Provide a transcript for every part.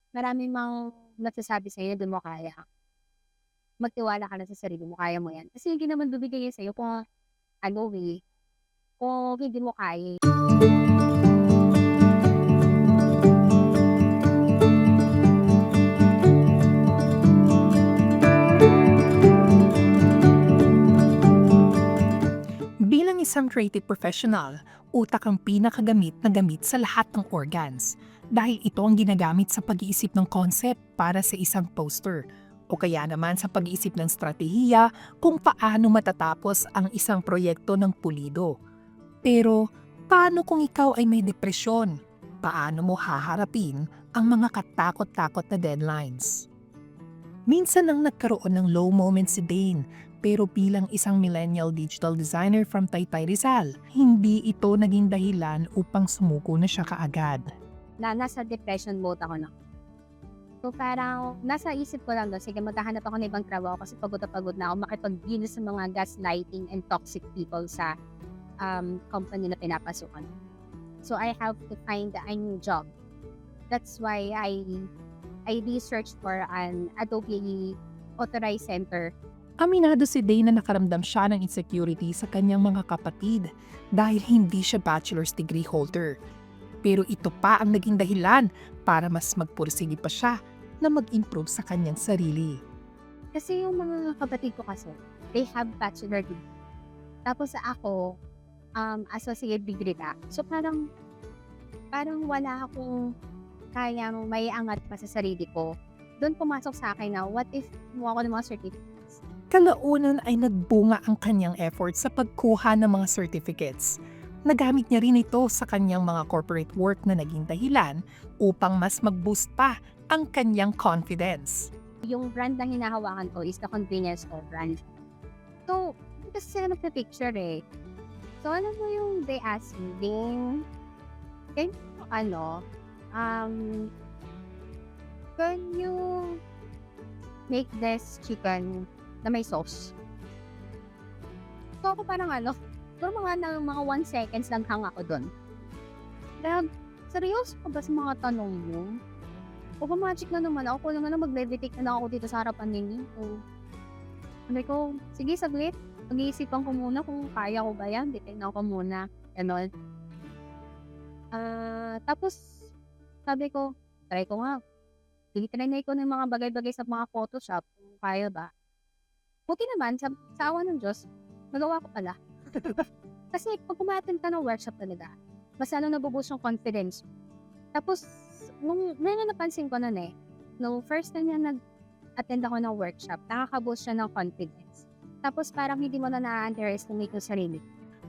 Marami mang nagsasabi sa'yo na di mo kaya. Magtiwala ka lang sa sarili mo, kaya mo 'yan. Kasi hindi naman bibigay 'yan sa'yo kung ano, kung hindi mo kaya, eh. Bilang isang creative professional, utak ang pinakagamit na gamit sa lahat ng organs dahil ito ang ginagamit sa pag-iisip ng concept para sa isang poster o kaya naman sa pag-iisip ng strategiya kung paano matatapos ang isang proyekto ng pulido. Pero paano kung ikaw ay may depresyon? Paano mo haharapin ang mga katakot-takot na deadlines? Minsan nang nagkaroon ng low moment si Dane, pero bilang isang millennial digital designer from Taytay Rizal, hindi ito naging dahilan upang sumuko na siya kaagad. Na nasa depression mode ako na. So, parang nasa isip ko lang do'n, sige maghahanap ako ng ibang trabaho kasi pagod na pagod na ako makipag-deal sa mga gaslighting and toxic people sa, company na pinapasukan. So, I have to find a new job. That's why I researched for an Adobe authorized center. Aminado si Dane na nakaramdam siya ng insecurity sa kanyang mga kapatid dahil hindi siya bachelor's degree holder. Pero ito pa ang naging dahilan para mas magpursige pa siya na mag-improve sa kanyang sarili. Kasi yung mga kapatid ko kasi, they have bachelor degree. Tapos ako, associate degree na. So parang parang wala akong kayang maiangat pa sa sarili ko. Do'n pumasok sa akin na what if kumuha ako ng mga certificates. Kalaunan ay nagbunga ang kanyang effort sa pagkuha ng mga certificates. Nagamit niya rin ito sa kanyang mga corporate work na naging dahilan upang mas mag-boost pa ang kanyang confidence. Yung brand na hinahawakan ko is the convenience store brand. So, hindi kasi sila nagpi-picture, eh. So, alam mo yung they asked me, "Ding, can you ano, um, can you make this chicken na may sauce?" So, ako parang ano, siguro mga 1 seconds naghang ako dun. Dahil, seryoso ka ba sa mga tanong mo? Magic na naman ako, lang na magme-meditate na lang ako dito sa harapan ninyo. So, sabi ko, "Sige saglit, pag-iisipan ko muna kung kaya ko ba 'yan, titignan ko muna." Gano'n. Tapos sabi ko, try ko nga. Tinrinay ko ng mga bagay-bagay sa mga Photoshop kung kaya ba. Buti naman sa awa ng Diyos, nagawa ko pala. Kasi 'pag uma-attend ka ng workshop talaga, mas lalo nabu-boost yung confidence mo. Tapos ngayon napansin ko nun, eh, nung first time na nag-attend ako ng workshop, nakaka-boost siya ng confidence. Tapos parang hindi mo na na-underestimate yung sarili.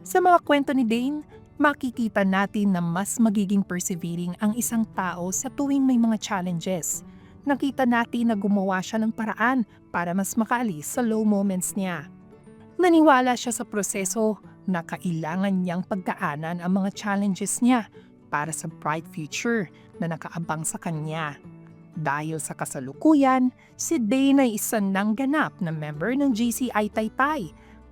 Sa mga kwento ni Dane, makikita natin na mas magiging persevering ang isang tao sa tuwing may mga challenges. Nakita natin na gumawa siya ng paraan para mas makaalis sa low moments niya. Naniwala siya sa proseso na kailangan niyang pagdaanan ang mga challenges niya para sa bright future na nakaabang sa kanya. Dahil sa kasalukuyan, si Dane ay isa ng ganap na member ng GCI Taytay.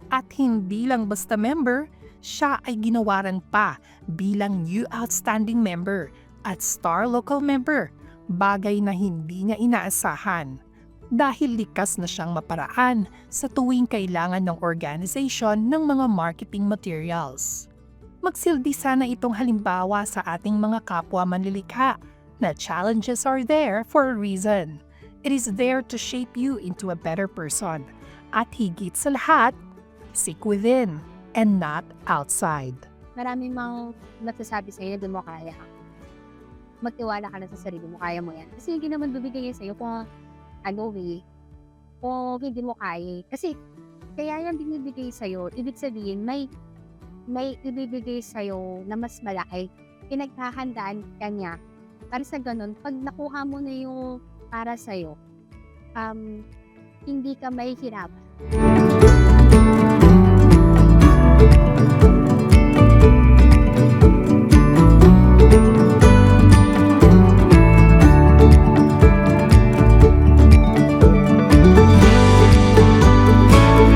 At hindi lang basta member, siya ay ginawaran pa bilang new outstanding member at star local member, bagay na hindi niya inaasahan. Dahil likas na siyang maparaan sa tuwing kailangan ng organization ng mga marketing materials. Magsilbi sana itong halimbawa sa ating mga kapwa manlilikha na challenges are there for a reason. It is there to shape you into a better person. At higit sa lahat, seek within and not outside. Marami mang nagsasabi sa'yo na di mo kaya. Magtiwala ka lang sa sarili mo, kaya mo 'yan. Kasi hindi naman bibigay 'yan sa'yo kung ano, kung hindi mo kaya, eh. Kasi kaya 'yan binibigay sa'yo, ibig sabihin may ibibigay sa'yo na mas malaki. Pinaghahandaan ka niya para sa gano'n 'pag nakuha mo na yung para sa'yo, hindi ka mahihirapan.